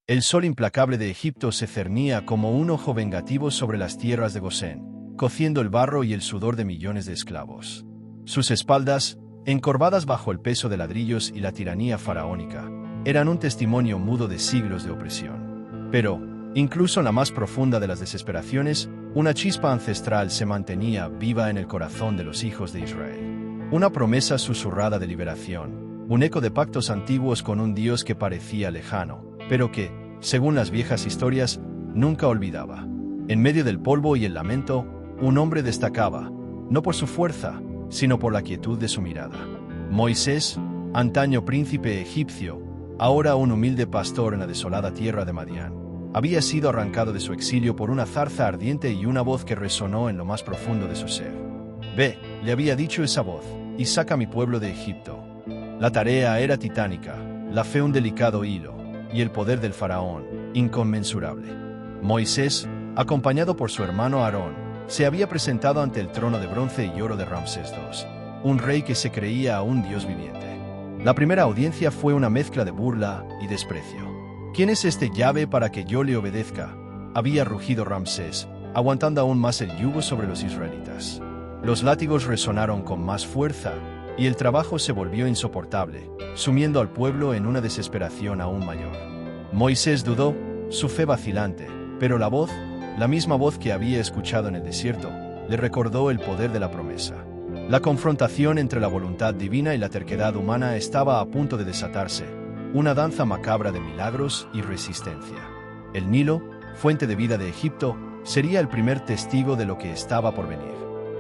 El sol implacable de Egipto se cernía como un ojo vengativo sobre las tierras de Gosén, cociendo el barro y el sudor de millones de esclavos. Sus espaldas, encorvadas bajo el peso de ladrillos y la tiranía faraónica, eran un testimonio mudo de siglos de opresión. Pero, incluso en la más profunda de las desesperaciones, una chispa ancestral se mantenía viva en el corazón de los hijos de Israel. Una promesa susurrada de liberación, un eco de pactos antiguos con un Dios que parecía lejano, pero que, según las viejas historias, nunca olvidaba. En medio del polvo y el lamento, un hombre destacaba, no por su fuerza, sino por la quietud de su mirada. Moisés, antaño príncipe egipcio, ahora un humilde pastor en la desolada tierra de Madián, había sido arrancado de su exilio por una zarza ardiente y una voz que resonó en lo más profundo de su ser. «Ve», le había dicho esa voz, «y saca a mi pueblo de Egipto». La tarea era titánica, la fe un delicado hilo, y el poder del faraón, inconmensurable. Moisés, acompañado por su hermano Aarón, se había presentado ante el trono de bronce y oro de Ramsés II, un rey que se creía un dios viviente. La primera audiencia fue una mezcla de burla y desprecio. «¿Quién es este llave para que yo le obedezca?», había rugido Ramsés, aguantando aún más el yugo sobre los israelitas. Los látigos resonaron con más fuerza, y el trabajo se volvió insoportable, sumiendo al pueblo en una desesperación aún mayor. Moisés dudó, su fe vacilante, pero la voz, la misma voz que había escuchado en el desierto, le recordó el poder de la promesa. La confrontación entre la voluntad divina y la terquedad humana estaba a punto de desatarse, una danza macabra de milagros y resistencia. El Nilo, fuente de vida de Egipto, sería el primer testigo de lo que estaba por venir.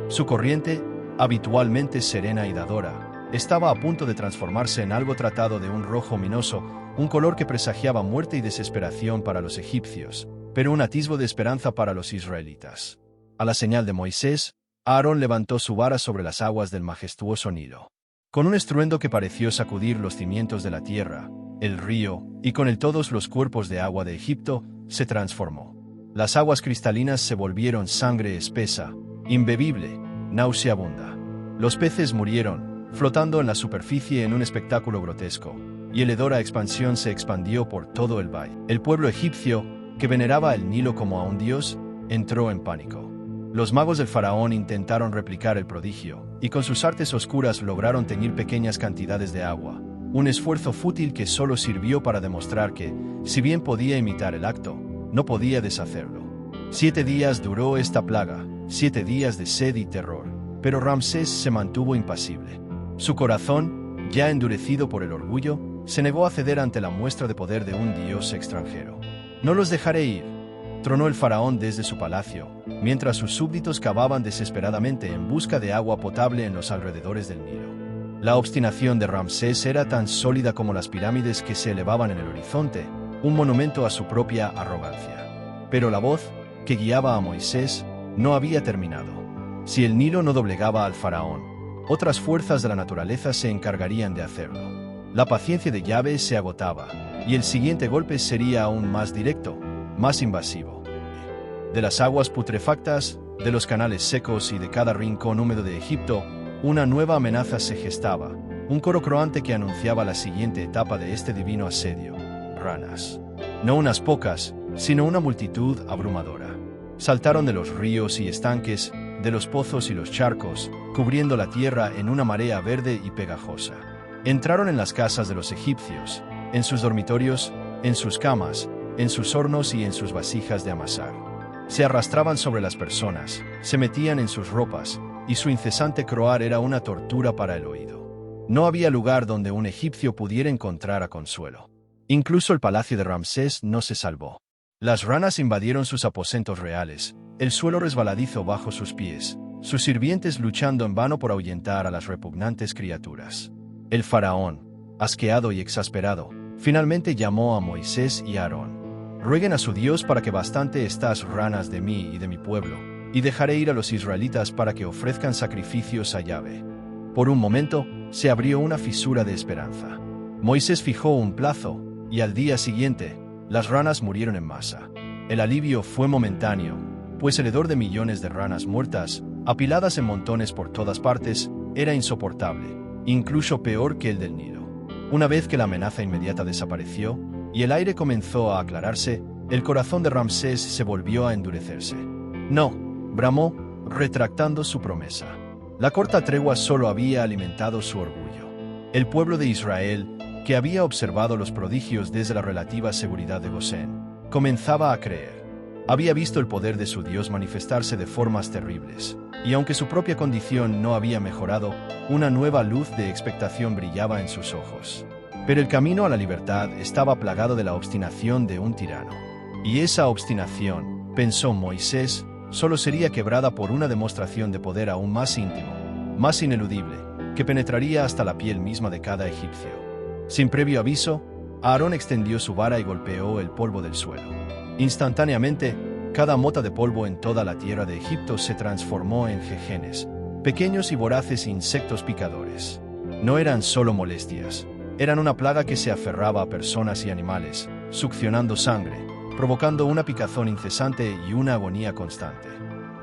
Su corriente, habitualmente serena y dadora, estaba a punto de transformarse en algo tratado de un rojo ominoso, un color que presagiaba muerte y desesperación para los egipcios, pero un atisbo de esperanza para los israelitas. A la señal de Moisés, Aarón levantó su vara sobre las aguas del majestuoso Nilo. Con un estruendo que pareció sacudir los cimientos de la tierra, el río, y con él todos los cuerpos de agua de Egipto, se transformó. Las aguas cristalinas se volvieron sangre espesa, imbebible, nauseabunda. Los peces murieron, flotando en la superficie en un espectáculo grotesco, y el hedor a expansión se expandió por todo el valle. El pueblo egipcio, que veneraba el Nilo como a un dios, entró en pánico. Los magos del faraón intentaron replicar el prodigio, y con sus artes oscuras lograron teñir pequeñas cantidades de agua, un esfuerzo fútil que solo sirvió para demostrar que, si bien podía imitar el acto, no podía deshacerlo. 7 días duró esta plaga, 7 días de sed y terror, pero Ramsés se mantuvo impasible. Su corazón, ya endurecido por el orgullo, se negó a ceder ante la muestra de poder de un dios extranjero. «No los dejaré ir», tronó el faraón desde su palacio, mientras sus súbditos cavaban desesperadamente en busca de agua potable en los alrededores del Nilo. La obstinación de Ramsés era tan sólida como las pirámides que se elevaban en el horizonte, un monumento a su propia arrogancia. Pero la voz, que guiaba a Moisés, no había terminado. Si el Nilo no doblegaba al faraón, otras fuerzas de la naturaleza se encargarían de hacerlo. La paciencia de Yahvé se agotaba, y el siguiente golpe sería aún más directo, más invasivo. De las aguas putrefactas, de los canales secos y de cada rincón húmedo de Egipto, una nueva amenaza se gestaba, un coro croante que anunciaba la siguiente etapa de este divino asedio: ranas. No unas pocas, sino una multitud abrumadora. Saltaron de los ríos y estanques, de los pozos y los charcos, cubriendo la tierra en una marea verde y pegajosa. Entraron en las casas de los egipcios, en sus dormitorios, en sus camas, en sus hornos y en sus vasijas de amasar. Se arrastraban sobre las personas, se metían en sus ropas, y su incesante croar era una tortura para el oído. No había lugar donde un egipcio pudiera encontrar consuelo. Incluso el palacio de Ramsés no se salvó. Las ranas invadieron sus aposentos reales, el suelo resbaladizo bajo sus pies, sus sirvientes luchando en vano por ahuyentar a las repugnantes criaturas. El faraón, asqueado y exasperado, finalmente llamó a Moisés y a Aarón. «Rueguen a su Dios para que bastante estas ranas de mí y de mi pueblo, y dejaré ir a los israelitas para que ofrezcan sacrificios a Yahvé». Por un momento, se abrió una fisura de esperanza. Moisés fijó un plazo, y al día siguiente, las ranas murieron en masa. El alivio fue momentáneo, pues el hedor de millones de ranas muertas, apiladas en montones por todas partes, era insoportable, incluso peor que el del Nilo. Una vez que la amenaza inmediata desapareció, y el aire comenzó a aclararse, el corazón de Ramsés se volvió a endurecerse. No, bramó, retractando su promesa. La corta tregua solo había alimentado su orgullo. El pueblo de Israel, que había observado los prodigios desde la relativa seguridad de Gosén, comenzaba a creer. Había visto el poder de su Dios manifestarse de formas terribles, y aunque su propia condición no había mejorado, una nueva luz de expectación brillaba en sus ojos. Pero el camino a la libertad estaba plagado de la obstinación de un tirano. Y esa obstinación, pensó Moisés, solo sería quebrada por una demostración de poder aún más íntimo, más ineludible, que penetraría hasta la piel misma de cada egipcio. Sin previo aviso, Aarón extendió su vara y golpeó el polvo del suelo. Instantáneamente, cada mota de polvo en toda la tierra de Egipto se transformó en jejenes, pequeños y voraces insectos picadores. No eran solo molestias, eran una plaga que se aferraba a personas y animales, succionando sangre, provocando una picazón incesante y una agonía constante.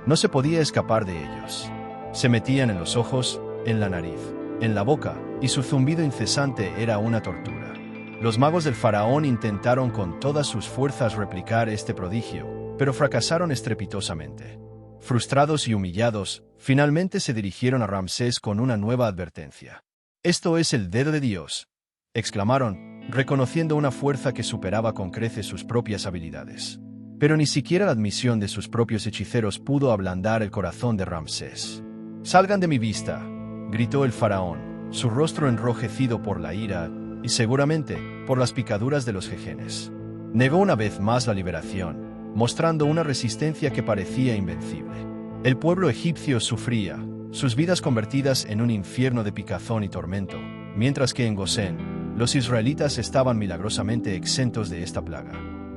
No se podía escapar de ellos. Se metían en los ojos, en la nariz, en la boca, y su zumbido incesante era una tortura. Los magos del faraón intentaron con todas sus fuerzas replicar este prodigio, pero fracasaron estrepitosamente. Frustrados y humillados, finalmente se dirigieron a Ramsés con una nueva advertencia. «Esto es el dedo de Dios», exclamaron, reconociendo una fuerza que superaba con creces sus propias habilidades. Pero ni siquiera la admisión de sus propios hechiceros pudo ablandar el corazón de Ramsés. «Salgan de mi vista», gritó el faraón, su rostro enrojecido por la ira y seguramente por las picaduras de los jejenes. Negó una vez más la liberación, mostrando una resistencia que parecía invencible. El pueblo egipcio sufría, sus vidas convertidas en un infierno de picazón y tormento, mientras que en Gosén, los israelitas estaban milagrosamente exentos de esta plaga.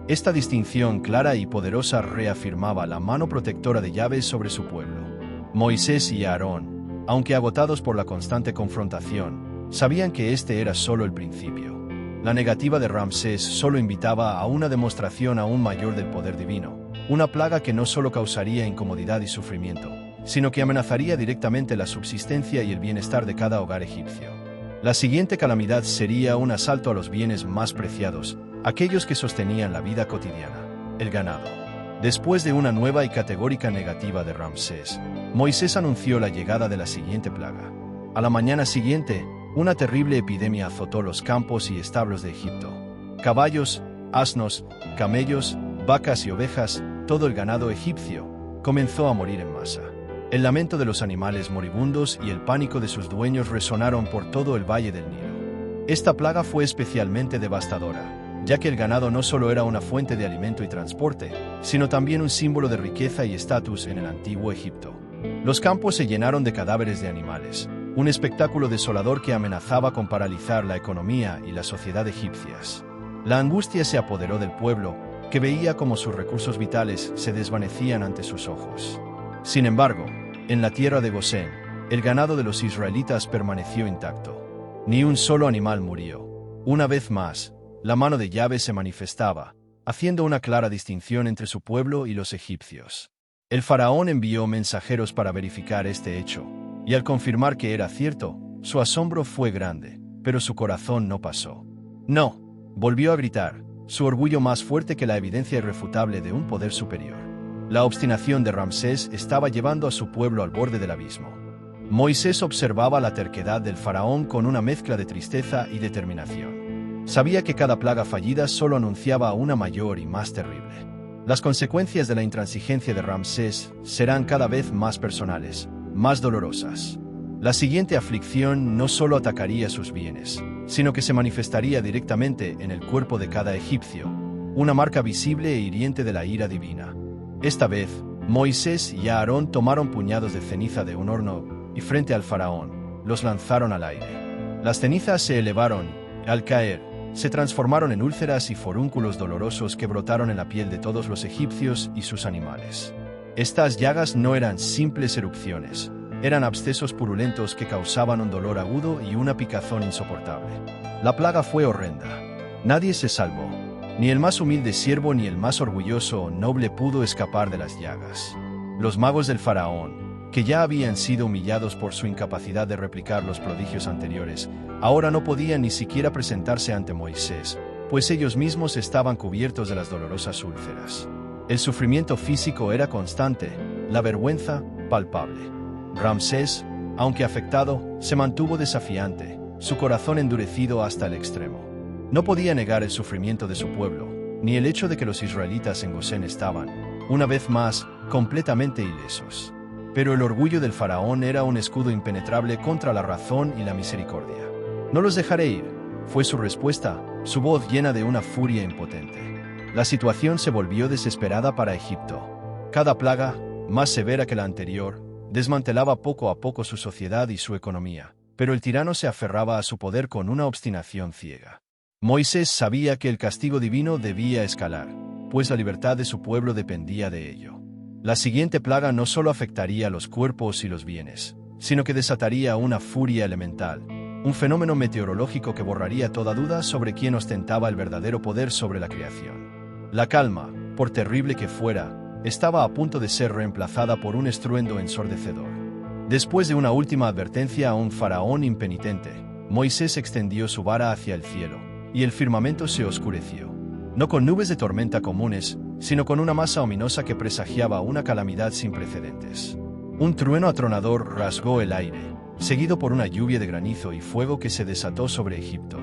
Esta distinción clara y poderosa reafirmaba la mano protectora de Yahvé sobre su pueblo. Moisés y Aarón, aunque agotados por la constante confrontación, sabían que este era solo el principio. La negativa de Ramsés solo invitaba a una demostración aún mayor del poder divino, una plaga que no solo causaría incomodidad y sufrimiento, sino que amenazaría directamente la subsistencia y el bienestar de cada hogar egipcio. La siguiente calamidad sería un asalto a los bienes más preciados, aquellos que sostenían la vida cotidiana, el ganado. Después de una nueva y categórica negativa de Ramsés, Moisés anunció la llegada de la siguiente plaga. A la mañana siguiente, una terrible epidemia azotó los campos y establos de Egipto. Caballos, asnos, camellos, vacas y ovejas, todo el ganado egipcio, comenzó a morir en masa. El lamento de los animales moribundos y el pánico de sus dueños resonaron por todo el valle del Nilo. Esta plaga fue especialmente devastadora, ya que el ganado no solo era una fuente de alimento y transporte, sino también un símbolo de riqueza y estatus en el antiguo Egipto. Los campos se llenaron de cadáveres de animales, un espectáculo desolador que amenazaba con paralizar la economía y la sociedad egipcias. La angustia se apoderó del pueblo, que veía cómo sus recursos vitales se desvanecían ante sus ojos. Sin embargo, en la tierra de Gosén, el ganado de los israelitas permaneció intacto. Ni un solo animal murió. Una vez más, la mano de Yahvé se manifestaba, haciendo una clara distinción entre su pueblo y los egipcios. El faraón envió mensajeros para verificar este hecho, y al confirmar que era cierto, su asombro fue grande, pero su corazón no pasó. «No», volvió a gritar, su orgullo más fuerte que la evidencia irrefutable de un poder superior. La obstinación de Ramsés estaba llevando a su pueblo al borde del abismo. Moisés observaba la terquedad del faraón con una mezcla de tristeza y determinación. Sabía que cada plaga fallida solo anunciaba una mayor y más terrible. Las consecuencias de la intransigencia de Ramsés serán cada vez más personales, más dolorosas. La siguiente aflicción no solo atacaría sus bienes, sino que se manifestaría directamente en el cuerpo de cada egipcio, una marca visible e hiriente de la ira divina. Esta vez, Moisés y Aarón tomaron puñados de ceniza de un horno y frente al faraón, los lanzaron al aire. Las cenizas se elevaron, y al caer, se transformaron en úlceras y forúnculos dolorosos que brotaron en la piel de todos los egipcios y sus animales. Estas llagas no eran simples erupciones, eran abscesos purulentos que causaban un dolor agudo y una picazón insoportable. La plaga fue horrenda. Nadie se salvó. Ni el más humilde siervo ni el más orgulloso o noble pudo escapar de las llagas. Los magos del faraón, que ya habían sido humillados por su incapacidad de replicar los prodigios anteriores, ahora no podían ni siquiera presentarse ante Moisés, pues ellos mismos estaban cubiertos de las dolorosas úlceras. El sufrimiento físico era constante, la vergüenza, palpable. Ramsés, aunque afectado, se mantuvo desafiante, su corazón endurecido hasta el extremo. No podía negar el sufrimiento de su pueblo, ni el hecho de que los israelitas en Gosén estaban, una vez más, completamente ilesos. Pero el orgullo del faraón era un escudo impenetrable contra la razón y la misericordia. «No los dejaré ir», fue su respuesta, su voz llena de una furia impotente. La situación se volvió desesperada para Egipto. Cada plaga, más severa que la anterior, desmantelaba poco a poco su sociedad y su economía, pero el tirano se aferraba a su poder con una obstinación ciega. Moisés sabía que el castigo divino debía escalar, pues la libertad de su pueblo dependía de ello. La siguiente plaga no solo afectaría los cuerpos y los bienes, sino que desataría una furia elemental, un fenómeno meteorológico que borraría toda duda sobre quién ostentaba el verdadero poder sobre la creación. La calma, por terrible que fuera, estaba a punto de ser reemplazada por un estruendo ensordecedor. Después de una última advertencia a un faraón impenitente, Moisés extendió su vara hacia el cielo, y el firmamento se oscureció. No con nubes de tormenta comunes, sino con una masa ominosa que presagiaba una calamidad sin precedentes. Un trueno atronador rasgó el aire, seguido por una lluvia de granizo y fuego que se desató sobre Egipto.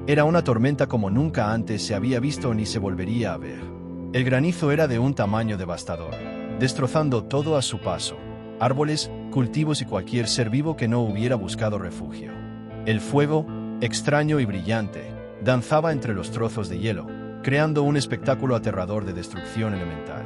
Era una tormenta como nunca antes se había visto ni se volvería a ver. El granizo era de un tamaño devastador, destrozando todo a su paso: árboles, cultivos y cualquier ser vivo que no hubiera buscado refugio. El fuego, extraño y brillante, danzaba entre los trozos de hielo, creando un espectáculo aterrador de destrucción elemental.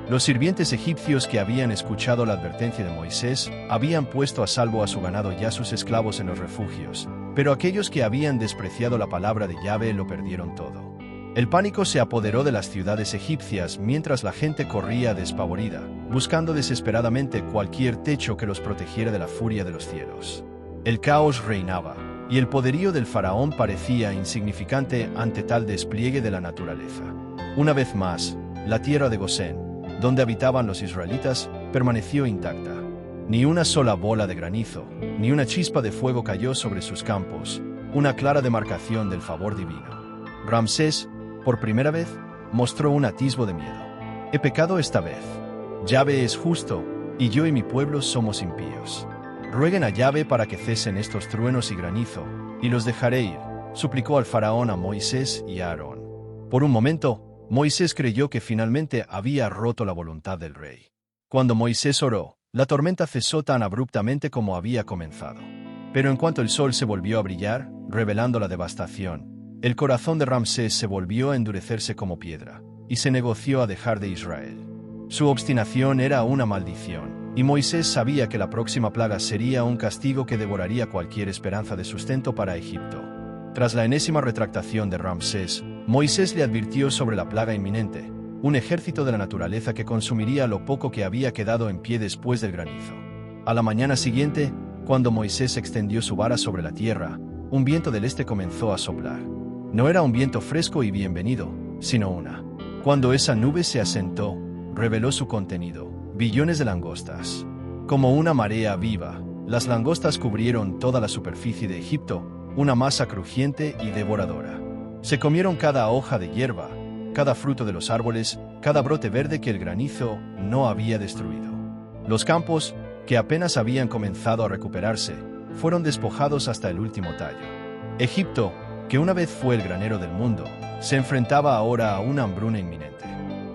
Los sirvientes egipcios que habían escuchado la advertencia de Moisés habían puesto a salvo a su ganado y a sus esclavos en los refugios, pero aquellos que habían despreciado la palabra de Yahvé lo perdieron todo. El pánico se apoderó de las ciudades egipcias mientras la gente corría despavorida, buscando desesperadamente cualquier techo que los protegiera de la furia de los cielos. El caos reinaba, y el poderío del faraón parecía insignificante ante tal despliegue de la naturaleza. Una vez más, la tierra de Gosén, donde habitaban los israelitas, permaneció intacta. Ni una sola bola de granizo, ni una chispa de fuego cayó sobre sus campos, una clara demarcación del favor divino. Ramsés, por primera vez, mostró un atisbo de miedo. «He pecado esta vez. Yahvé es justo, y yo y mi pueblo somos impíos. Rueguen a Yahvé para que cesen estos truenos y granizo, y los dejaré ir», suplicó al faraón a Moisés y a Aarón. Por un momento, Moisés creyó que finalmente había roto la voluntad del rey. Cuando Moisés oró, la tormenta cesó tan abruptamente como había comenzado. Pero en cuanto el sol se volvió a brillar, revelando la devastación, el corazón de Ramsés se volvió a endurecerse como piedra, y se negoció a dejar de Israel. Su obstinación era una maldición, y Moisés sabía que la próxima plaga sería un castigo que devoraría cualquier esperanza de sustento para Egipto. Tras la enésima retractación de Ramsés, Moisés le advirtió sobre la plaga inminente, un ejército de la naturaleza que consumiría lo poco que había quedado en pie después del granizo. A la mañana siguiente, cuando Moisés extendió su vara sobre la tierra, un viento del este comenzó a soplar. No era un viento fresco y bienvenido, sino una. Cuando esa nube se asentó, reveló su contenido: billones de langostas. Como una marea viva, las langostas cubrieron toda la superficie de Egipto, una masa crujiente y devoradora. Se comieron cada hoja de hierba, cada fruto de los árboles, cada brote verde que el granizo no había destruido. Los campos, que apenas habían comenzado a recuperarse, fueron despojados hasta el último tallo. Egipto, que una vez fue el granero del mundo, se enfrentaba ahora a una hambruna inminente.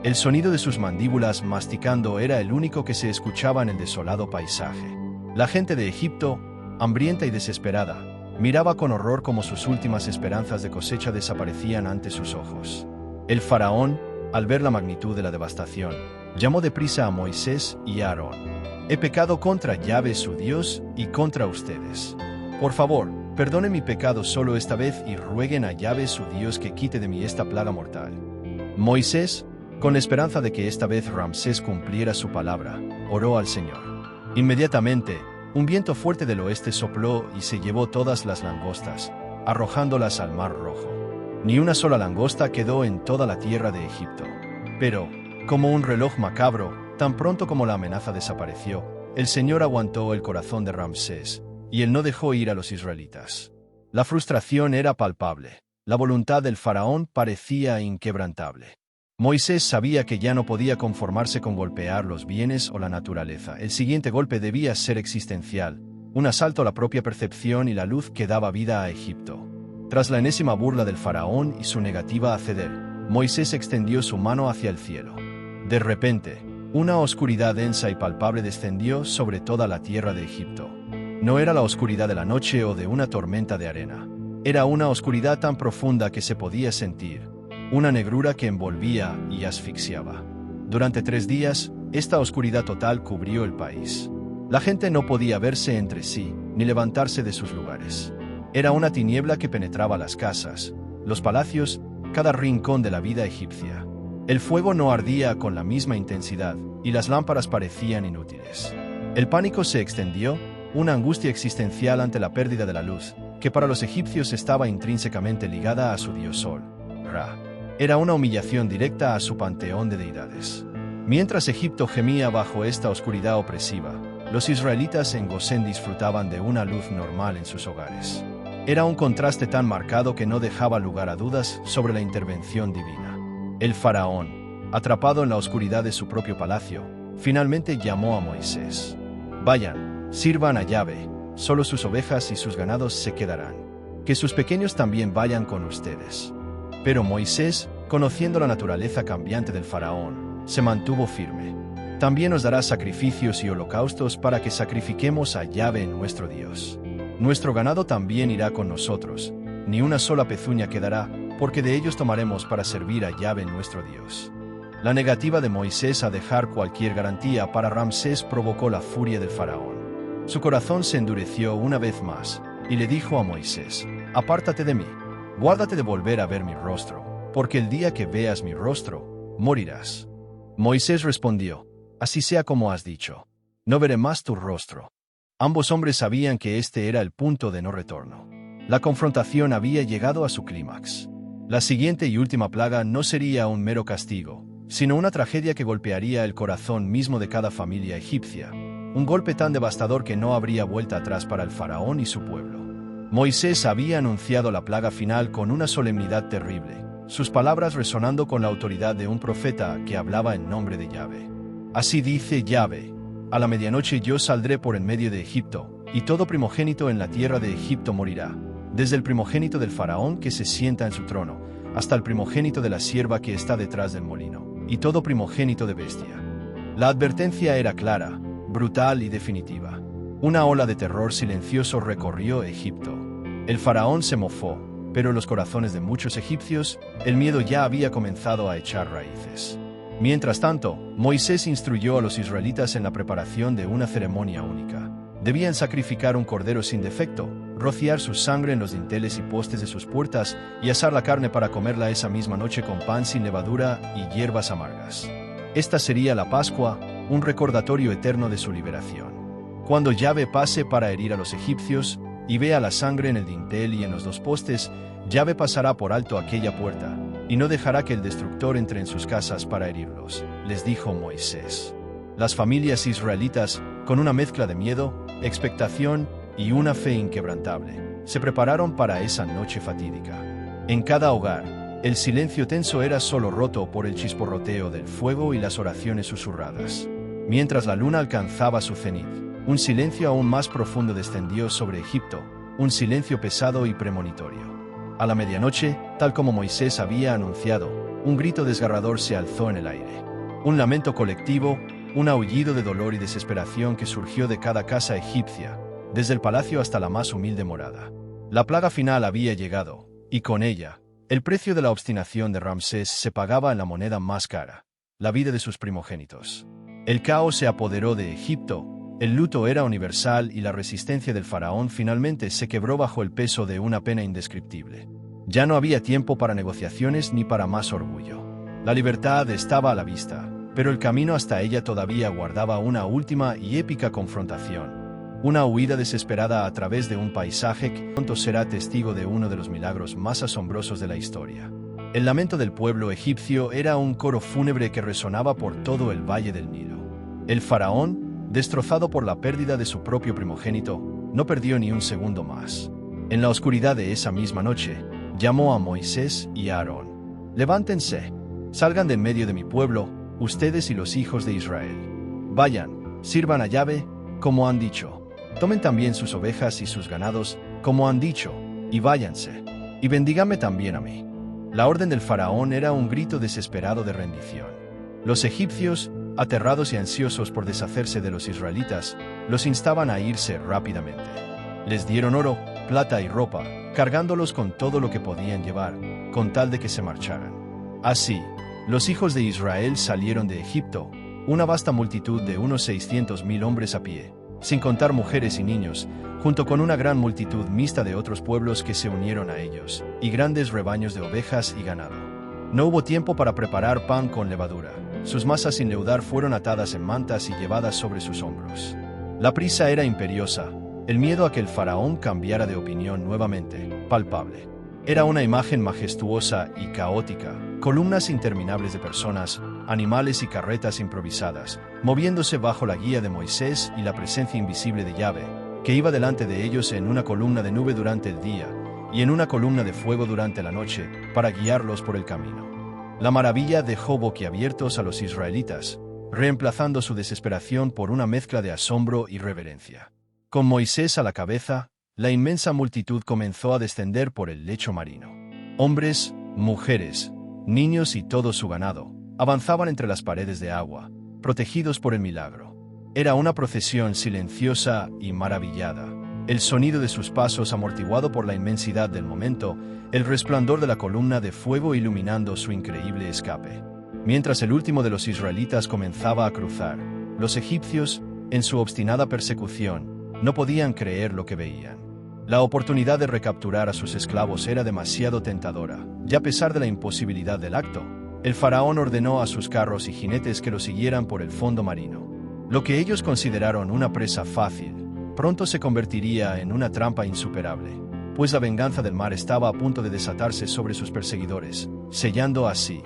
El sonido de sus mandíbulas masticando era el único que se escuchaba en el desolado paisaje. La gente de Egipto, hambrienta y desesperada, miraba con horror cómo sus últimas esperanzas de cosecha desaparecían ante sus ojos. El faraón, al ver la magnitud de la devastación, llamó deprisa a Moisés y a Aarón. «He pecado contra Yahvé su Dios y contra ustedes. Por favor, perdone mi pecado solo esta vez y rueguen a Yahvé su Dios que quite de mí esta plaga mortal». Moisés, con la esperanza de que esta vez Ramsés cumpliera su palabra, oró al Señor. Inmediatamente, un viento fuerte del oeste sopló y se llevó todas las langostas, arrojándolas al Mar Rojo. Ni una sola langosta quedó en toda la tierra de Egipto. Pero, como un reloj macabro, tan pronto como la amenaza desapareció, el Señor aguantó el corazón de Ramsés, y él no dejó ir a los israelitas. La frustración era palpable. La voluntad del faraón parecía inquebrantable. Moisés sabía que ya no podía conformarse con golpear los bienes o la naturaleza. El siguiente golpe debía ser existencial, un asalto a la propia percepción y la luz que daba vida a Egipto. Tras la enésima burla del faraón y su negativa a ceder, Moisés extendió su mano hacia el cielo. De repente, una oscuridad densa y palpable descendió sobre toda la tierra de Egipto. No era la oscuridad de la noche o de una tormenta de arena. Era una oscuridad tan profunda que se podía sentir, una negrura que envolvía y asfixiaba. Durante 3 días, esta oscuridad total cubrió el país. La gente no podía verse entre sí, ni levantarse de sus lugares. Era una tiniebla que penetraba las casas, los palacios, cada rincón de la vida egipcia. El fuego no ardía con la misma intensidad, y las lámparas parecían inútiles. El pánico se extendió, una angustia existencial ante la pérdida de la luz, que para los egipcios estaba intrínsecamente ligada a su dios Sol, Ra. Era una humillación directa a su panteón de deidades. Mientras Egipto gemía bajo esta oscuridad opresiva, los israelitas en Gosén disfrutaban de una luz normal en sus hogares. Era un contraste tan marcado que no dejaba lugar a dudas sobre la intervención divina. El faraón, atrapado en la oscuridad de su propio palacio, finalmente llamó a Moisés. «Vayan, sirvan a Yahvé, solo sus ovejas y sus ganados se quedarán. Que sus pequeños también vayan con ustedes». Pero Moisés, conociendo la naturaleza cambiante del faraón, se mantuvo firme. «También nos dará sacrificios y holocaustos para que sacrifiquemos a Yahvé nuestro Dios. Nuestro ganado también irá con nosotros, ni una sola pezuña quedará, porque de ellos tomaremos para servir a Yahvé nuestro Dios». La negativa de Moisés a dejar cualquier garantía para Ramsés provocó la furia del faraón. Su corazón se endureció una vez más, y le dijo a Moisés: «Apártate de mí, guárdate de volver a ver mi rostro, porque el día que veas mi rostro, morirás». Moisés respondió: «Así sea como has dicho, no veré más tu rostro». Ambos hombres sabían que este era el punto de no retorno. La confrontación había llegado a su clímax. La siguiente y última plaga no sería un mero castigo, sino una tragedia que golpearía el corazón mismo de cada familia egipcia, un golpe tan devastador que no habría vuelta atrás para el faraón y su pueblo. Moisés había anunciado la plaga final con una solemnidad terrible, sus palabras resonando con la autoridad de un profeta que hablaba en nombre de Yahvé. «Así dice Yahvé: a la medianoche yo saldré por en medio de Egipto, y todo primogénito en la tierra de Egipto morirá, desde el primogénito del faraón que se sienta en su trono, hasta el primogénito de la sierva que está detrás del molino, y todo primogénito de bestia». La advertencia era clara, brutal y definitiva. Una ola de terror silencioso recorrió Egipto. El faraón se mofó, pero en los corazones de muchos egipcios, el miedo ya había comenzado a echar raíces. Mientras tanto, Moisés instruyó a los israelitas en la preparación de una ceremonia única. Debían sacrificar un cordero sin defecto, rociar su sangre en los dinteles y postes de sus puertas y asar la carne para comerla esa misma noche con pan sin levadura y hierbas amargas. Esta sería la Pascua, un recordatorio eterno de su liberación. Cuando Yahvé pase para herir a los egipcios y vea la sangre en el dintel y en los 2 postes, Yahvé pasará por alto aquella puerta y no dejará que el destructor entre en sus casas para herirlos, les dijo Moisés. Las familias israelitas, con una mezcla de miedo, expectación y una fe inquebrantable, se prepararon para esa noche fatídica. En cada hogar, el silencio tenso era solo roto por el chisporroteo del fuego y las oraciones susurradas. Mientras la luna alcanzaba su cenit, un silencio aún más profundo descendió sobre Egipto, un silencio pesado y premonitorio. A la medianoche, tal como Moisés había anunciado, un grito desgarrador se alzó en el aire. Un lamento colectivo, un aullido de dolor y desesperación que surgió de cada casa egipcia, desde el palacio hasta la más humilde morada. La plaga final había llegado, y con ella, el precio de la obstinación de Ramsés se pagaba en la moneda más cara, la vida de sus primogénitos. El caos se apoderó de Egipto, el luto era universal y la resistencia del faraón finalmente se quebró bajo el peso de una pena indescriptible. Ya no había tiempo para negociaciones ni para más orgullo. La libertad estaba a la vista, pero el camino hasta ella todavía guardaba una última y épica confrontación. Una huida desesperada a través de un paisaje que pronto será testigo de uno de los milagros más asombrosos de la historia. El lamento del pueblo egipcio era un coro fúnebre que resonaba por todo el valle del Nilo. El faraón, destrozado por la pérdida de su propio primogénito, no perdió ni un segundo más. En la oscuridad de esa misma noche, llamó a Moisés y a Aarón. Levántense, salgan de en medio de mi pueblo, ustedes y los hijos de Israel. Vayan, sirvan a Yahvé, como han dicho. Tomen también sus ovejas y sus ganados, como han dicho, y váyanse. Y bendígame también a mí. La orden del faraón era un grito desesperado de rendición. Los egipcios, aterrados y ansiosos por deshacerse de los israelitas, los instaban a irse rápidamente. Les dieron oro, plata y ropa, cargándolos con todo lo que podían llevar, con tal de que se marcharan. Así, los hijos de Israel salieron de Egipto, una vasta multitud de unos 600,000 hombres a pie, sin contar mujeres y niños, junto con una gran multitud mixta de otros pueblos que se unieron a ellos, y grandes rebaños de ovejas y ganado. No hubo tiempo para preparar pan con levadura. Sus masas sin leudar fueron atadas en mantas y llevadas sobre sus hombros. La prisa era imperiosa, el miedo a que el faraón cambiara de opinión nuevamente, palpable. Era una imagen majestuosa y caótica, columnas interminables de personas, animales y carretas improvisadas, moviéndose bajo la guía de Moisés y la presencia invisible de Yahvé, que iba delante de ellos en una columna de nube durante el día y en una columna de fuego durante la noche, para guiarlos por el camino. La maravilla dejó boquiabiertos a los israelitas, reemplazando su desesperación por una mezcla de asombro y reverencia. Con Moisés a la cabeza, la inmensa multitud comenzó a descender por el lecho marino. Hombres, mujeres, niños y todo su ganado avanzaban entre las paredes de agua, protegidos por el milagro. Era una procesión silenciosa y maravillada. El sonido de sus pasos amortiguado por la inmensidad del momento, el resplandor de la columna de fuego iluminando su increíble escape. Mientras el último de los israelitas comenzaba a cruzar, los egipcios, en su obstinada persecución, no podían creer lo que veían. La oportunidad de recapturar a sus esclavos era demasiado tentadora, y a pesar de la imposibilidad del acto, el faraón ordenó a sus carros y jinetes que lo siguieran por el fondo marino. Lo que ellos consideraron una presa fácil, pronto se convertiría en una trampa insuperable, pues la venganza del mar estaba a punto de desatarse sobre sus perseguidores, sellando así.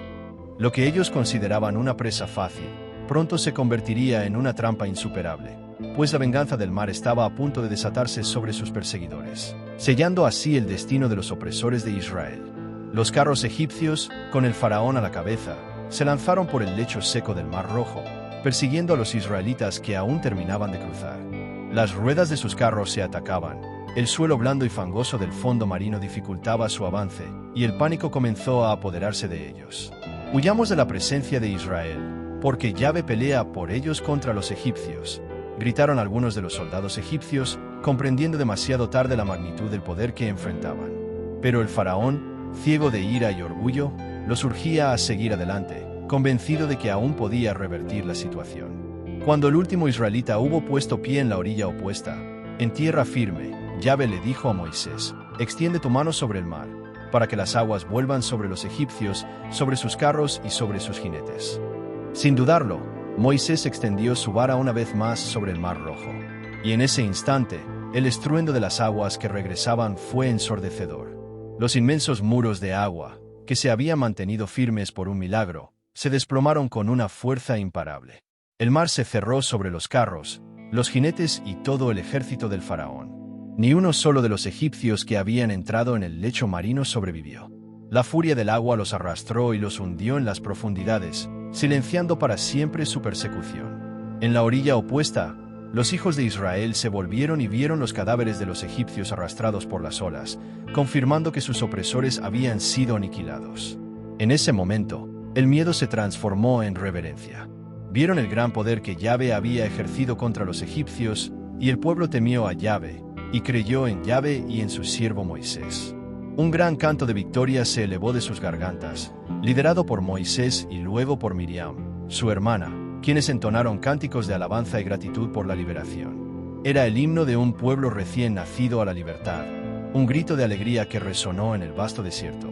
Lo que ellos consideraban una presa fácil, pronto se convertiría en una trampa insuperable, pues la venganza del mar estaba a punto de desatarse sobre sus perseguidores, sellando así el destino de los opresores de Israel. Los carros egipcios, con el faraón a la cabeza, se lanzaron por el lecho seco del Mar Rojo, persiguiendo a los israelitas que aún terminaban de cruzar. Las ruedas de sus carros se atacaban, el suelo blando y fangoso del fondo marino dificultaba su avance, y el pánico comenzó a apoderarse de ellos. «Huyamos de la presencia de Israel, porque Yahvé pelea por ellos contra los egipcios», gritaron algunos de los soldados egipcios, comprendiendo demasiado tarde la magnitud del poder que enfrentaban. Pero el faraón, ciego de ira y orgullo, los urgía a seguir adelante, convencido de que aún podía revertir la situación. Cuando el último israelita hubo puesto pie en la orilla opuesta, en tierra firme, Yahvé le dijo a Moisés: «Extiende tu mano sobre el mar, para que las aguas vuelvan sobre los egipcios, sobre sus carros y sobre sus jinetes». Sin dudarlo, Moisés extendió su vara una vez más sobre el Mar Rojo, y en ese instante, el estruendo de las aguas que regresaban fue ensordecedor. Los inmensos muros de agua, que se habían mantenido firmes por un milagro, se desplomaron con una fuerza imparable. El mar se cerró sobre los carros, los jinetes y todo el ejército del faraón. Ni uno solo de los egipcios que habían entrado en el lecho marino sobrevivió. La furia del agua los arrastró y los hundió en las profundidades, silenciando para siempre su persecución. En la orilla opuesta, los hijos de Israel se volvieron y vieron los cadáveres de los egipcios arrastrados por las olas, confirmando que sus opresores habían sido aniquilados. En ese momento, el miedo se transformó en reverencia. Vieron el gran poder que Yahvé había ejercido contra los egipcios, y el pueblo temió a Yahvé, y creyó en Yahvé y en su siervo Moisés. Un gran canto de victoria se elevó de sus gargantas, liderado por Moisés y luego por Miriam, su hermana, quienes entonaron cánticos de alabanza y gratitud por la liberación. Era el himno de un pueblo recién nacido a la libertad, un grito de alegría que resonó en el vasto desierto.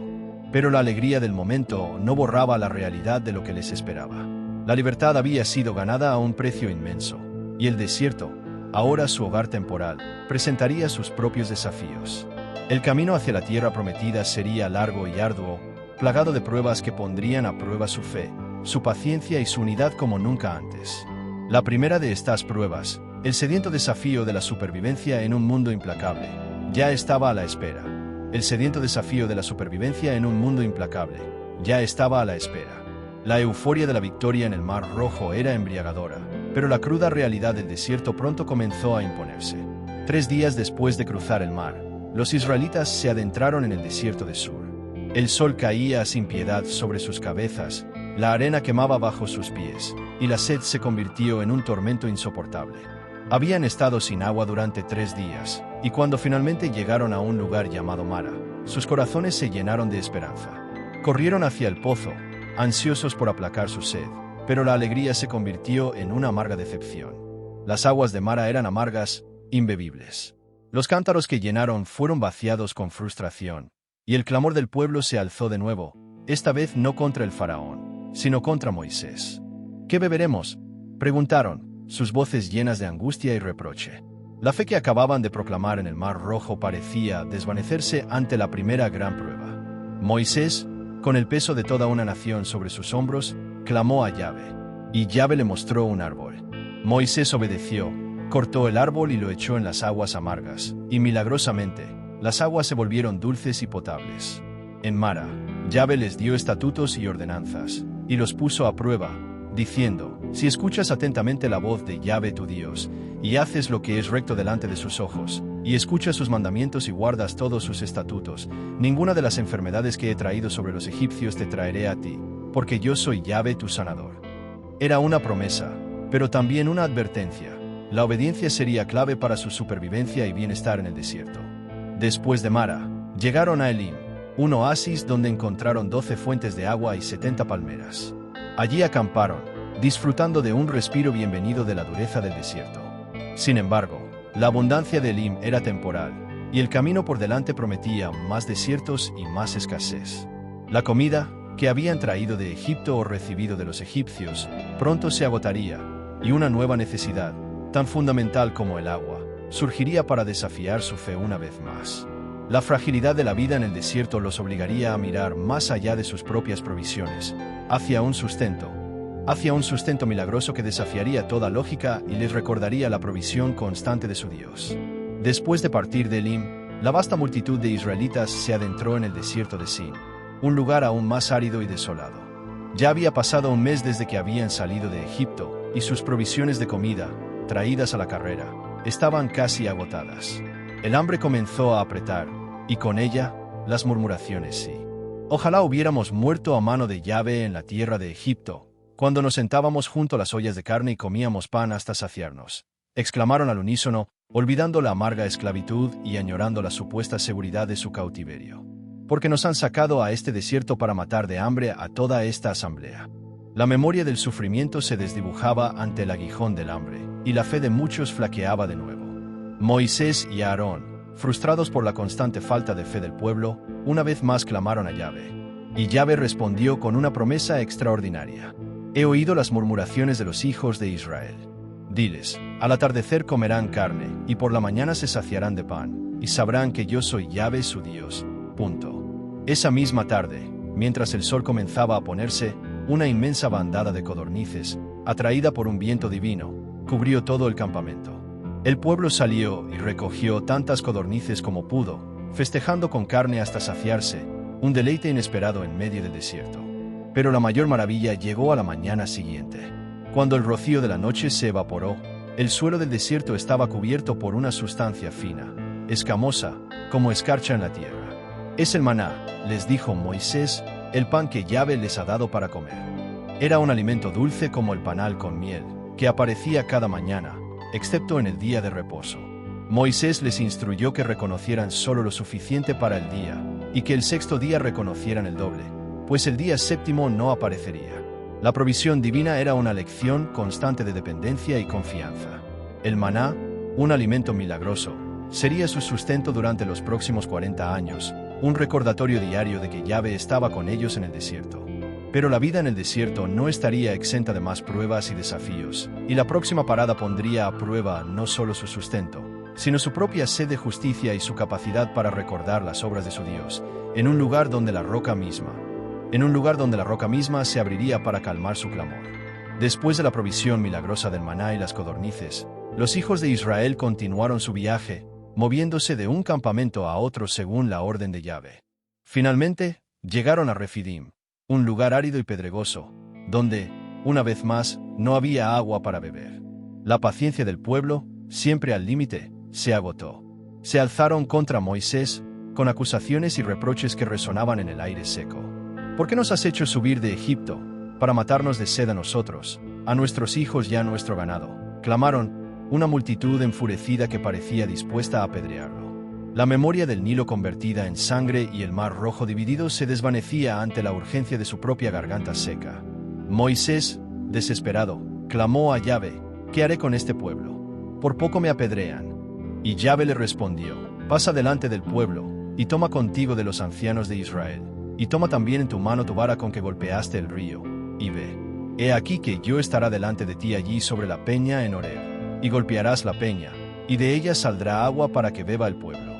Pero la alegría del momento no borraba la realidad de lo que les esperaba. La libertad había sido ganada a un precio inmenso, y el desierto, ahora su hogar temporal, presentaría sus propios desafíos. El camino hacia la tierra prometida sería largo y arduo, plagado de pruebas que pondrían a prueba su fe, su paciencia y su unidad como nunca antes. La primera de estas pruebas, el sediento desafío de la supervivencia en un mundo implacable, ya estaba a la espera. El sediento desafío de la supervivencia en un mundo implacable ya estaba a la espera. La euforia de la victoria en el Mar Rojo era embriagadora, pero la cruda realidad del desierto pronto comenzó a imponerse. 3 días después de cruzar el mar, los israelitas se adentraron en el desierto de Sur. El sol caía sin piedad sobre sus cabezas, la arena quemaba bajo sus pies, y la sed se convirtió en un tormento insoportable. Habían estado sin agua durante 3 días, y cuando finalmente llegaron a un lugar llamado Mara, sus corazones se llenaron de esperanza. Corrieron hacia el pozo, ansiosos por aplacar su sed, pero la alegría se convirtió en una amarga decepción. Las aguas de Mara eran amargas, imbebibles. Los cántaros que llenaron fueron vaciados con frustración, y el clamor del pueblo se alzó de nuevo, esta vez no contra el faraón, sino contra Moisés. ¿Qué beberemos?, preguntaron, sus voces llenas de angustia y reproche. La fe que acababan de proclamar en el Mar Rojo parecía desvanecerse ante la primera gran prueba. Moisés, con el peso de toda una nación sobre sus hombros, clamó a Yahvé, y Yahvé le mostró un árbol. Moisés obedeció, cortó el árbol y lo echó en las aguas amargas, y milagrosamente, las aguas se volvieron dulces y potables. En Mara, Yahvé les dio estatutos y ordenanzas, y los puso a prueba, diciendo: si escuchas atentamente la voz de Yahvé tu Dios, y haces lo que es recto delante de sus ojos, y escuchas sus mandamientos y guardas todos sus estatutos, ninguna de las enfermedades que he traído sobre los egipcios te traeré a ti, porque yo soy Yahvé tu sanador. Era una promesa, pero también una advertencia. La obediencia sería clave para su supervivencia y bienestar en el desierto. Después de Mara, llegaron a Elim, un oasis donde encontraron 12 fuentes de agua y 70 palmeras. Allí acamparon, disfrutando de un respiro bienvenido de la dureza del desierto. Sin embargo, la abundancia de Elim era temporal, y el camino por delante prometía más desiertos y más escasez. La comida, que habían traído de Egipto o recibido de los egipcios, pronto se agotaría, y una nueva necesidad, tan fundamental como el agua, surgiría para desafiar su fe una vez más. La fragilidad de la vida en el desierto los obligaría a mirar más allá de sus propias provisiones, hacia un sustento milagroso que desafiaría toda lógica y les recordaría la provisión constante de su Dios. Después de partir de Elim, la vasta multitud de israelitas se adentró en el desierto de Sin, un lugar aún más árido y desolado. Ya había pasado un mes desde que habían salido de Egipto, y sus provisiones de comida, traídas a la carrera, estaban casi agotadas. El hambre comenzó a apretar, y con ella, las murmuraciones sí. Ojalá hubiéramos muerto a mano de Yahvé en la tierra de Egipto, cuando nos sentábamos junto a las ollas de carne y comíamos pan hasta saciarnos, exclamaron al unísono, olvidando la amarga esclavitud y añorando la supuesta seguridad de su cautiverio. Porque nos han sacado a este desierto para matar de hambre a toda esta asamblea. La memoria del sufrimiento se desdibujaba ante el aguijón del hambre, y la fe de muchos flaqueaba de nuevo. Moisés y Aarón, frustrados por la constante falta de fe del pueblo, una vez más clamaron a Yahvé. Y Yahvé respondió con una promesa extraordinaria. He oído las murmuraciones de los hijos de Israel. Diles: al atardecer comerán carne, y por la mañana se saciarán de pan, y sabrán que yo soy Yahvé su Dios. Esa misma tarde, mientras el sol comenzaba a ponerse, una inmensa bandada de codornices, atraída por un viento divino, cubrió todo el campamento. El pueblo salió y recogió tantas codornices como pudo, festejando con carne hasta saciarse, un deleite inesperado en medio del desierto. Pero la mayor maravilla llegó a la mañana siguiente. Cuando el rocío de la noche se evaporó, el suelo del desierto estaba cubierto por una sustancia fina, escamosa, como escarcha en la tierra. Es el maná, les dijo Moisés, el pan que Yahvé les ha dado para comer. Era un alimento dulce como el panal con miel, que aparecía cada mañana, excepto en el día de reposo. Moisés les instruyó que reconocieran solo lo suficiente para el día, y que el 6º día reconocieran el doble, pues el día 7º no aparecería. La provisión divina era una lección constante de dependencia y confianza. El maná, un alimento milagroso, sería su sustento durante los próximos 40 años, un recordatorio diario de que Yahvé estaba con ellos en el desierto. Pero la vida en el desierto no estaría exenta de más pruebas y desafíos, y la próxima parada pondría a prueba no solo su sustento, sino su propia sed de justicia y su capacidad para recordar las obras de su Dios, en un lugar donde la roca misma se abriría para calmar su clamor. Después de la provisión milagrosa del maná y las codornices, los hijos de Israel continuaron su viaje, moviéndose de un campamento a otro según la orden de Yahvé. Finalmente, llegaron a Refidim, un lugar árido y pedregoso, donde, una vez más, no había agua para beber. La paciencia del pueblo, siempre al límite, se agotó. Se alzaron contra Moisés, con acusaciones y reproches que resonaban en el aire seco. ¿Por qué nos has hecho subir de Egipto, para matarnos de sed a nosotros, a nuestros hijos y a nuestro ganado? Clamaron, una multitud enfurecida que parecía dispuesta a apedrearlo. La memoria del Nilo convertida en sangre y el mar rojo dividido se desvanecía ante la urgencia de su propia garganta seca. Moisés, desesperado, clamó a Yahvé: ¿qué haré con este pueblo? Por poco me apedrean. Y Yahvé le respondió: pasa delante del pueblo, y toma contigo de los ancianos de Israel, y toma también en tu mano tu vara con que golpeaste el río, y ve. He aquí que yo estará delante de ti allí sobre la peña en Horeb, y golpearás la peña, y de ella saldrá agua para que beba el pueblo.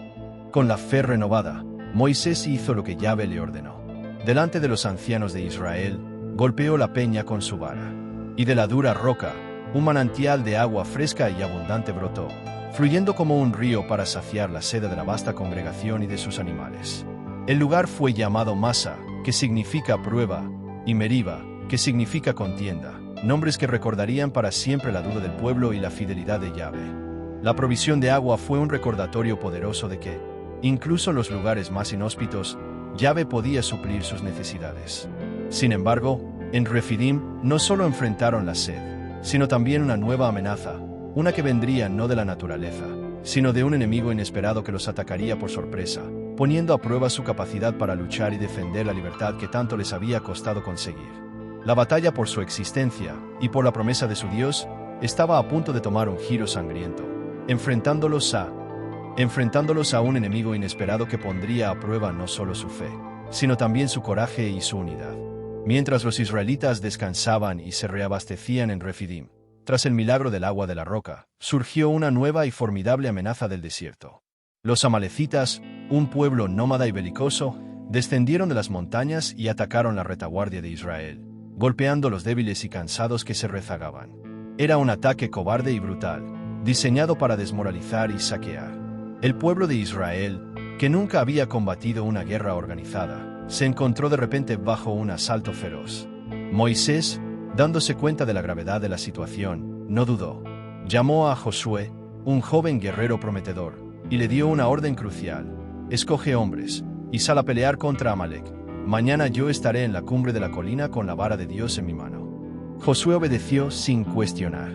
Con la fe renovada, Moisés hizo lo que Yahvé le ordenó. Delante de los ancianos de Israel, golpeó la peña con su vara, y de la dura roca, un manantial de agua fresca y abundante brotó, fluyendo como un río para saciar la sed de la vasta congregación y de sus animales. El lugar fue llamado Masa, que significa prueba, y Meriba, que significa contienda, nombres que recordarían para siempre la duda del pueblo y la fidelidad de Yahvé. La provisión de agua fue un recordatorio poderoso de que, incluso en los lugares más inhóspitos, Yahvé podía suplir sus necesidades. Sin embargo, en Refidim no solo enfrentaron la sed, sino también una nueva amenaza, una que vendría no de la naturaleza, sino de un enemigo inesperado que los atacaría por sorpresa, poniendo a prueba su capacidad para luchar y defender la libertad que tanto les había costado conseguir. La batalla por su existencia, y por la promesa de su Dios, estaba a punto de tomar un giro sangriento, enfrentándolos a un enemigo inesperado que pondría a prueba no solo su fe, sino también su coraje y su unidad. Mientras los israelitas descansaban y se reabastecían en Refidim, tras el milagro del agua de la roca, surgió una nueva y formidable amenaza del desierto. Los amalecitas, un pueblo nómada y belicoso, descendieron de las montañas y atacaron la retaguardia de Israel, golpeando a los débiles y cansados que se rezagaban. Era un ataque cobarde y brutal, diseñado para desmoralizar y saquear. El pueblo de Israel, que nunca había combatido una guerra organizada, se encontró de repente bajo un asalto feroz. Moisés, dándose cuenta de la gravedad de la situación, no dudó. Llamó a Josué, un joven guerrero prometedor, y le dio una orden crucial: escoge hombres, y sal a pelear contra Amalek. Mañana yo estaré en la cumbre de la colina con la vara de Dios en mi mano. Josué obedeció sin cuestionar.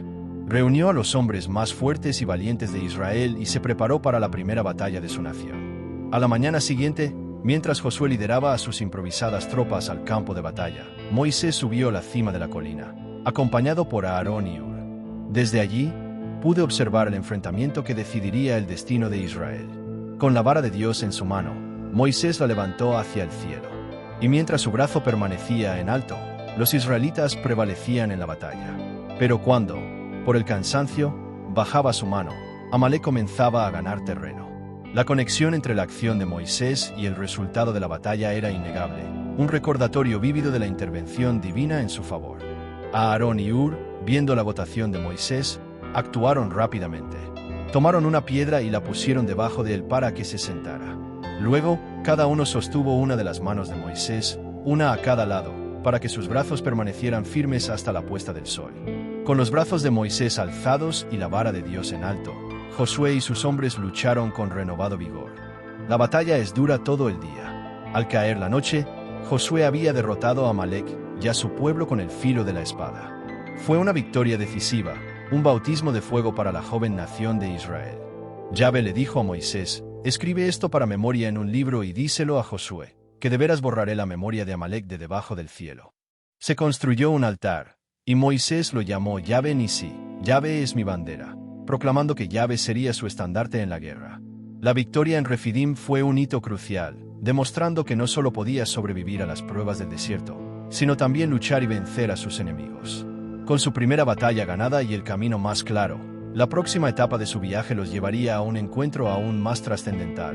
Reunió a los hombres más fuertes y valientes de Israel y se preparó para la primera batalla de su nación. A la mañana siguiente, mientras Josué lideraba a sus improvisadas tropas al campo de batalla, Moisés subió a la cima de la colina, acompañado por Aarón y Hur. Desde allí, pude observar el enfrentamiento que decidiría el destino de Israel. Con la vara de Dios en su mano, Moisés la levantó hacia el cielo. Y mientras su brazo permanecía en alto, los israelitas prevalecían en la batalla. Pero cuando, por el cansancio, bajaba su mano, Amalek comenzaba a ganar terreno. La conexión entre la acción de Moisés y el resultado de la batalla era innegable, un recordatorio vívido de la intervención divina en su favor. Aarón y Hur, viendo la votación de Moisés, actuaron rápidamente. Tomaron una piedra y la pusieron debajo de él para que se sentara. Luego, cada uno sostuvo una de las manos de Moisés, una a cada lado, para que sus brazos permanecieran firmes hasta la puesta del sol. Con los brazos de Moisés alzados y la vara de Dios en alto, Josué y sus hombres lucharon con renovado vigor. La batalla es dura todo el día. Al caer la noche, Josué había derrotado a Amalek y a su pueblo con el filo de la espada. Fue una victoria decisiva, un bautismo de fuego para la joven nación de Israel. Yahvé le dijo a Moisés: escribe esto para memoria en un libro y díselo a Josué, que de veras borraré la memoria de Amalek de debajo del cielo. Se construyó un altar, y Moisés lo llamó Yahvé Nisi, Yahvé es mi bandera, proclamando que Yahvé sería su estandarte en la guerra. La victoria en Refidim fue un hito crucial, demostrando que no solo podía sobrevivir a las pruebas del desierto, sino también luchar y vencer a sus enemigos. Con su primera batalla ganada y el camino más claro, la próxima etapa de su viaje los llevaría a un encuentro aún más trascendental,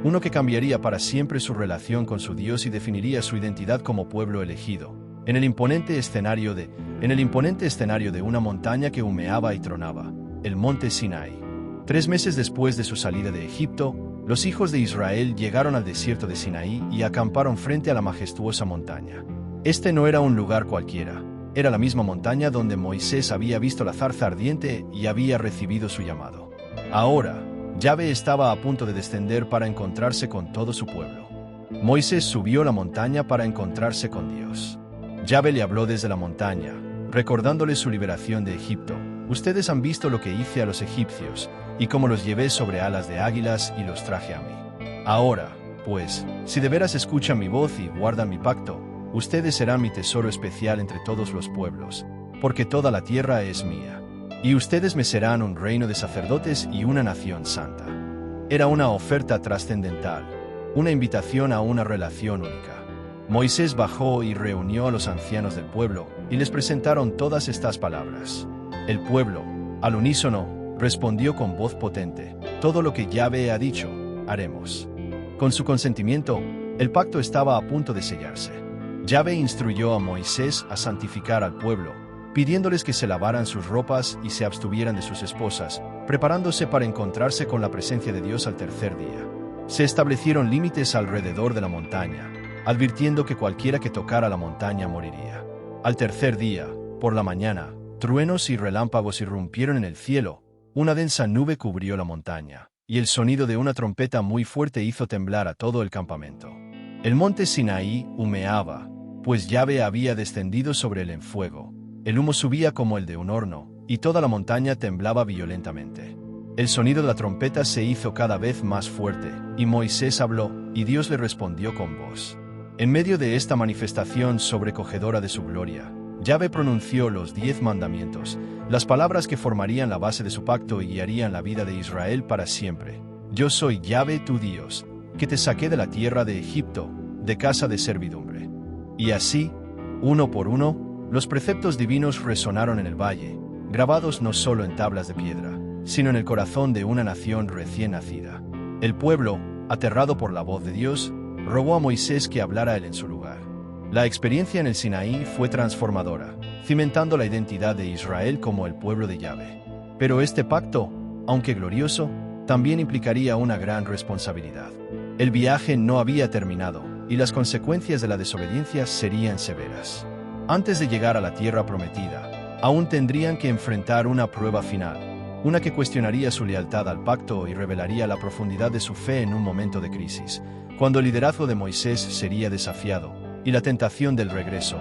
uno que cambiaría para siempre su relación con su Dios y definiría su identidad como pueblo elegido, en el imponente escenario de una montaña que humeaba y tronaba, el monte Sinai. 3 meses después de su salida de Egipto, los hijos de Israel llegaron al desierto de Sinaí y acamparon frente a la majestuosa montaña. Este no era un lugar cualquiera, era la misma montaña donde Moisés había visto la zarza ardiente y había recibido su llamado. Ahora, Yahvé estaba a punto de descender para encontrarse con todo su pueblo. Moisés subió la montaña para encontrarse con Dios. Yahvé le habló desde la montaña, recordándole su liberación de Egipto. Ustedes han visto lo que hice a los egipcios, y cómo los llevé sobre alas de águilas y los traje a mí. Ahora, pues, si de veras escuchan mi voz y guardan mi pacto, ustedes serán mi tesoro especial entre todos los pueblos, porque toda la tierra es mía. Y ustedes me serán un reino de sacerdotes y una nación santa. Era una oferta trascendental, una invitación a una relación única. Moisés bajó y reunió a los ancianos del pueblo, y les presentaron todas estas palabras. El pueblo, al unísono, respondió con voz potente: todo lo que Yahvé ha dicho, haremos. Con su consentimiento, el pacto estaba a punto de sellarse. Yahvé instruyó a Moisés a santificar al pueblo, pidiéndoles que se lavaran sus ropas y se abstuvieran de sus esposas, preparándose para encontrarse con la presencia de Dios al tercer día. Se establecieron límites alrededor de la montaña, advirtiendo que cualquiera que tocara la montaña moriría. Al tercer día, por la mañana, truenos y relámpagos irrumpieron en el cielo, una densa nube cubrió la montaña, y el sonido de una trompeta muy fuerte hizo temblar a todo el campamento. El monte Sinaí humeaba, pues Yahvé había descendido sobre él en fuego. El humo subía como el de un horno, y toda la montaña temblaba violentamente. El sonido de la trompeta se hizo cada vez más fuerte, y Moisés habló, y Dios le respondió con voz. En medio de esta manifestación sobrecogedora de su gloria, Yahvé pronunció los 10 mandamientos, las palabras que formarían la base de su pacto y guiarían la vida de Israel para siempre. Yo soy Yahvé tu Dios, que te saqué de la tierra de Egipto, de casa de servidumbre. Y así, uno por uno, los preceptos divinos resonaron en el valle, grabados no solo en tablas de piedra, sino en el corazón de una nación recién nacida. El pueblo, aterrado por la voz de Dios, rogó a Moisés que hablara él en su lugar. La experiencia en el Sinaí fue transformadora, cimentando la identidad de Israel como el pueblo de Yahvé. Pero este pacto, aunque glorioso, también implicaría una gran responsabilidad. El viaje no había terminado, y las consecuencias de la desobediencia serían severas. Antes de llegar a la tierra prometida, aún tendrían que enfrentar una prueba final, una que cuestionaría su lealtad al pacto y revelaría la profundidad de su fe en un momento de crisis, cuando el liderazgo de Moisés sería desafiado, y la tentación del regreso.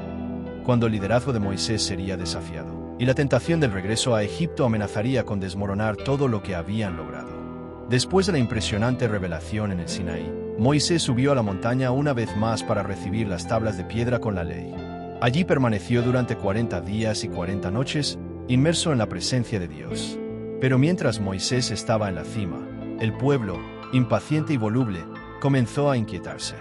Cuando el liderazgo de Moisés sería desafiado, y la tentación del regreso a Egipto amenazaría con desmoronar todo lo que habían logrado. Después de la impresionante revelación en el Sinaí, Moisés subió a la montaña una vez más para recibir las tablas de piedra con la ley. Allí permaneció durante 40 días y 40 noches, inmerso en la presencia de Dios. Pero mientras Moisés estaba en la cima, el pueblo, impaciente y voluble, comenzó a inquietarse.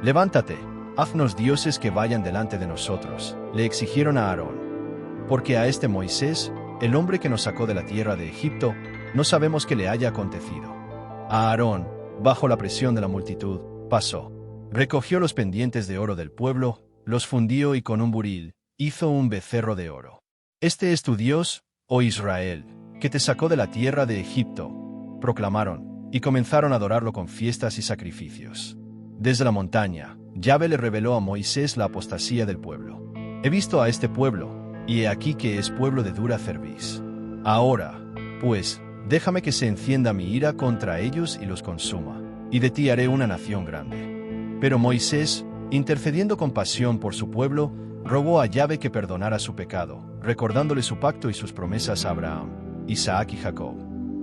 «Levántate, haznos dioses que vayan delante de nosotros», le exigieron a Aarón. «Porque a este Moisés, el hombre que nos sacó de la tierra de Egipto, no sabemos qué le haya acontecido». A Aarón, bajo la presión de la multitud, pasó. Recogió los pendientes de oro del pueblo, los fundió y con un buril, hizo un becerro de oro. «Este es tu Dios, oh Israel, que te sacó de la tierra de Egipto», proclamaron, y comenzaron a adorarlo con fiestas y sacrificios. Desde la montaña, Yahvé le reveló a Moisés la apostasía del pueblo. «He visto a este pueblo, y he aquí que es pueblo de dura cerviz. Ahora, pues, déjame que se encienda mi ira contra ellos y los consuma, y de ti haré una nación grande». Pero Moisés, intercediendo con pasión por su pueblo, rogó a Yahvé que perdonara su pecado, recordándole su pacto y sus promesas a Abraham, Isaac y Jacob.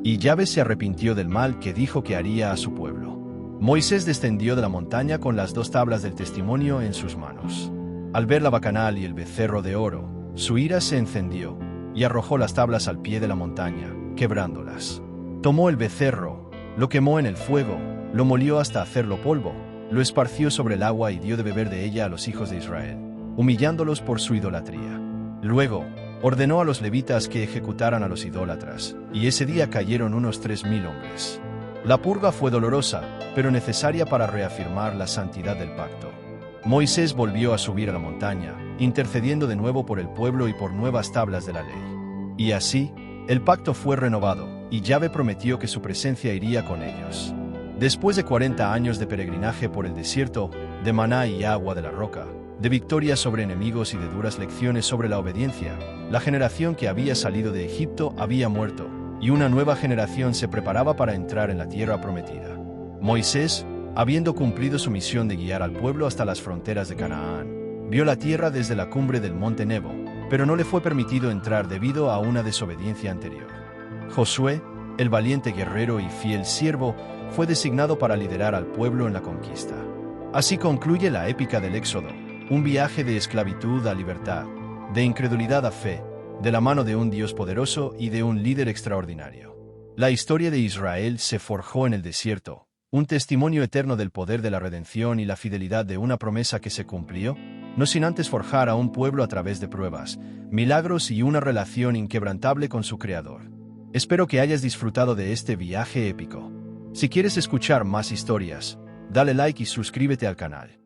Y Yahvé se arrepintió del mal que dijo que haría a su pueblo. Moisés descendió de la montaña con las 2 tablas del testimonio en sus manos. Al ver la bacanal y el becerro de oro, su ira se encendió, y arrojó las tablas al pie de la montaña, quebrándolas. Tomó el becerro, lo quemó en el fuego, lo molió hasta hacerlo polvo, lo esparció sobre el agua y dio de beber de ella a los hijos de Israel, humillándolos por su idolatría. Luego, ordenó a los levitas que ejecutaran a los idólatras, y ese día cayeron unos 3000 hombres. La purga fue dolorosa, pero necesaria para reafirmar la santidad del pacto. Moisés volvió a subir a la montaña, intercediendo de nuevo por el pueblo y por nuevas tablas de la ley. Y así, el pacto fue renovado, y Yahvé prometió que su presencia iría con ellos. Después de 40 años de peregrinaje por el desierto, de maná y agua de la roca, de victorias sobre enemigos y de duras lecciones sobre la obediencia, la generación que había salido de Egipto había muerto, y una nueva generación se preparaba para entrar en la tierra prometida. Moisés, habiendo cumplido su misión de guiar al pueblo hasta las fronteras de Canaán, vio la tierra desde la cumbre del monte Nebo, pero no le fue permitido entrar debido a una desobediencia anterior. Josué, el valiente guerrero y fiel siervo, fue designado para liderar al pueblo en la conquista. Así concluye la épica del Éxodo, un viaje de esclavitud a libertad, de incredulidad a fe, de la mano de un Dios poderoso y de un líder extraordinario. La historia de Israel se forjó en el desierto, un testimonio eterno del poder de la redención y la fidelidad de una promesa que se cumplió, no sin antes forjar a un pueblo a través de pruebas, milagros y una relación inquebrantable con su Creador. Espero que hayas disfrutado de este viaje épico. Si quieres escuchar más historias, dale like y suscríbete al canal.